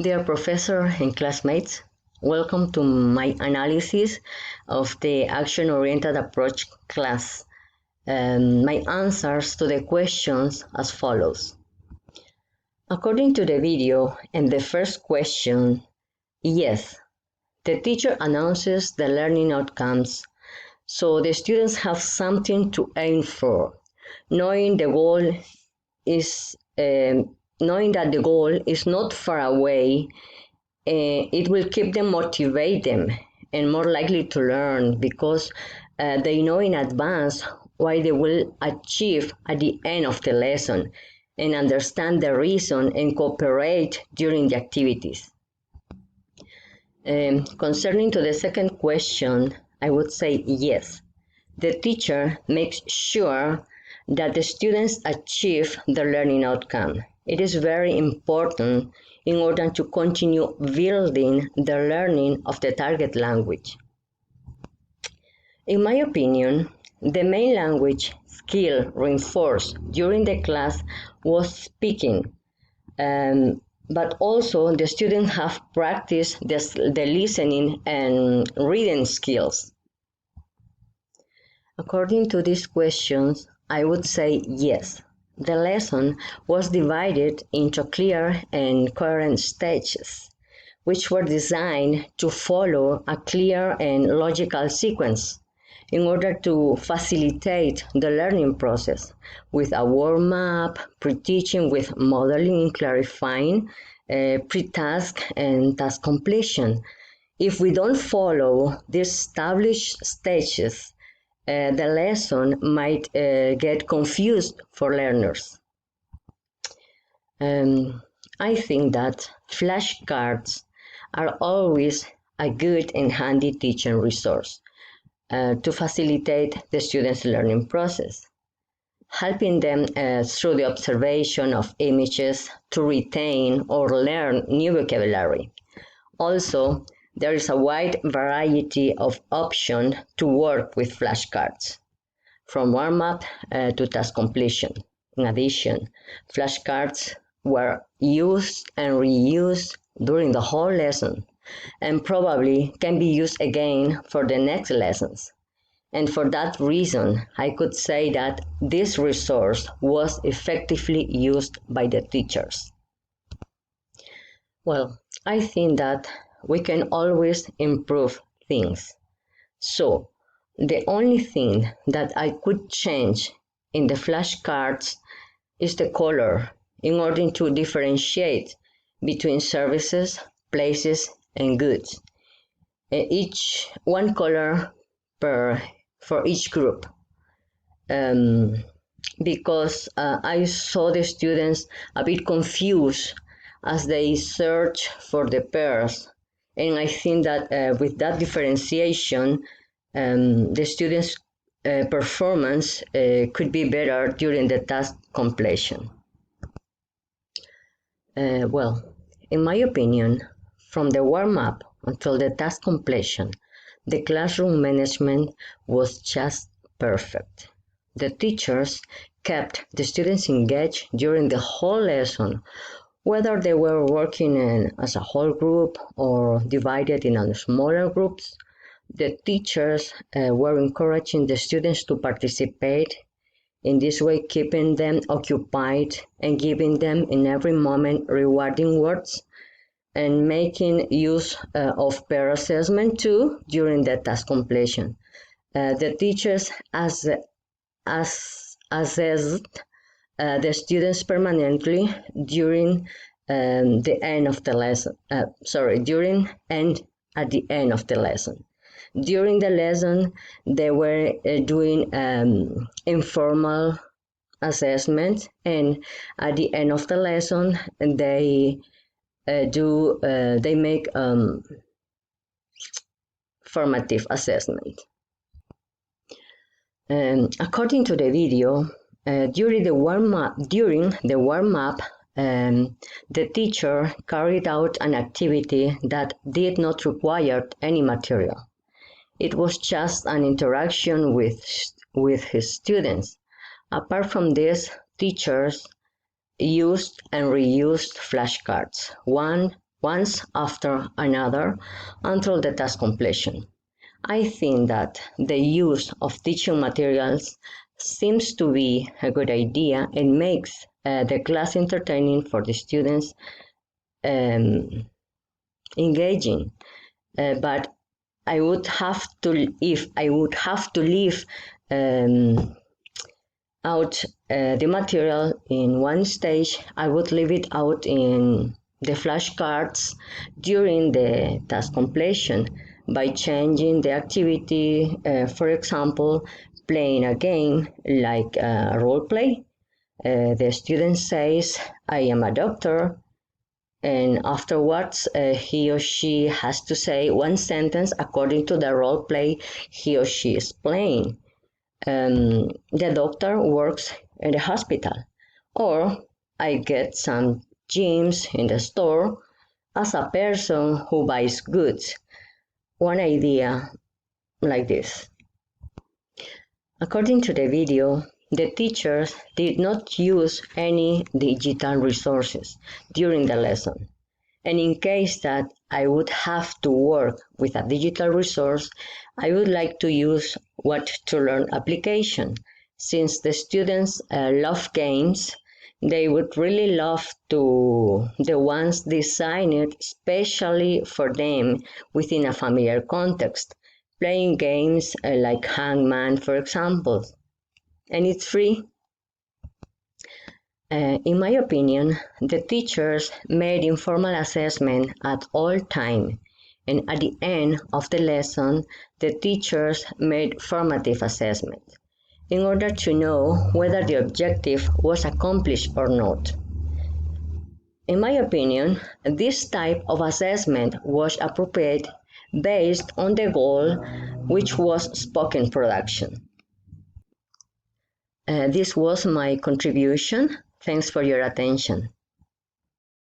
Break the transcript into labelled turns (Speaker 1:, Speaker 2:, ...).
Speaker 1: Dear professor and classmates, welcome to my analysis of the action-oriented approach class. My answers to the questions as follows. According to the video and the first question, yes, the teacher announces the learning outcomes, so the students have something to aim for, knowing the goal is knowing that the goal is not far away. It will keep them motivated and more likely to learn because they know in advance what they will achieve at the end of the lesson and understand the reason and cooperate during the activities. Concerning to the second question, I would say yes. The teacher makes sure that the students achieve the learning outcome. It is very important in order to continue building the learning of the target language. In my opinion, the main language skill reinforced during the class was speaking, but also the students have practiced the listening and reading skills. According to these questions, I would say yes. The lesson was divided into clear and coherent stages, which were designed to follow a clear and logical sequence in order to facilitate the learning process with a warm-up, pre-teaching with modeling and clarifying, pre-task and task completion. If we don't follow these established stages, the lesson might get confused for learners. I think that flashcards are always a good and handy teaching resource to facilitate the students' learning process, helping them through the observation of images to retain or learn new vocabulary. Also, there is a wide variety of options to work with flashcards, from warm-up to task completion. In addition, flashcards were used and reused during the whole lesson and probably can be used again for the next lessons. And for that reason, I could say that this resource was effectively used by the teachers. Well, I think that we can always improve things. So, the only thing that I could change in the flashcards is the color in order to differentiate between services, places, and goods. Each one color for each group. Because I saw the students a bit confused as they search for the pairs. And I think that with that differentiation, the students' performance could be better during the task completion. Well, in my opinion, from the warm-up until the task completion, the classroom management was just perfect. The teachers kept the students engaged during the whole lesson, whether they were working as a whole group or divided in smaller groups. The teachers were encouraging the students to participate, in this way keeping them occupied and giving them in every moment rewarding words, and making use of peer assessment too during the task completion. The teachers assessed the students permanently during the end of the lesson. During and at the end of the lesson. During the lesson, they were doing informal assessment, and at the end of the lesson, they make formative assessment. According to the video, during the warm-up, the teacher carried out an activity that did not require any material. It was just an interaction with his students. Apart from this, teachers used and reused flashcards, one once after another until the task completion. I think that the use of teaching materials seems to be a good idea and makes the class entertaining for the students, um, engaging. But I would have to, if I would have to leave um, out the material in one stage, I would leave it out in the flashcards during the task completion by changing the activity, for example, playing a game like role play. The student says, I am a doctor, and afterwards he or she has to say one sentence according to the role play he or she is playing. The doctor works in the hospital, or I get some gems in the store as a person who buys goods. One idea like this. According to the video, the teachers did not use any digital resources during the lesson. And in case that I would have to work with a digital resource, I would like to use What to Learn application. Since the students love games, they would really love to the ones designed especially for them within a familiar context, playing games like Hangman, for example. And it's free. In my opinion, the teachers made informal assessment at all time, and at the end of the lesson, the teachers made formative assessment in order to know whether the objective was accomplished or not. In my opinion, this type of assessment was appropriate based on the goal, which was spoken production. This was my contribution. Thanks for your attention.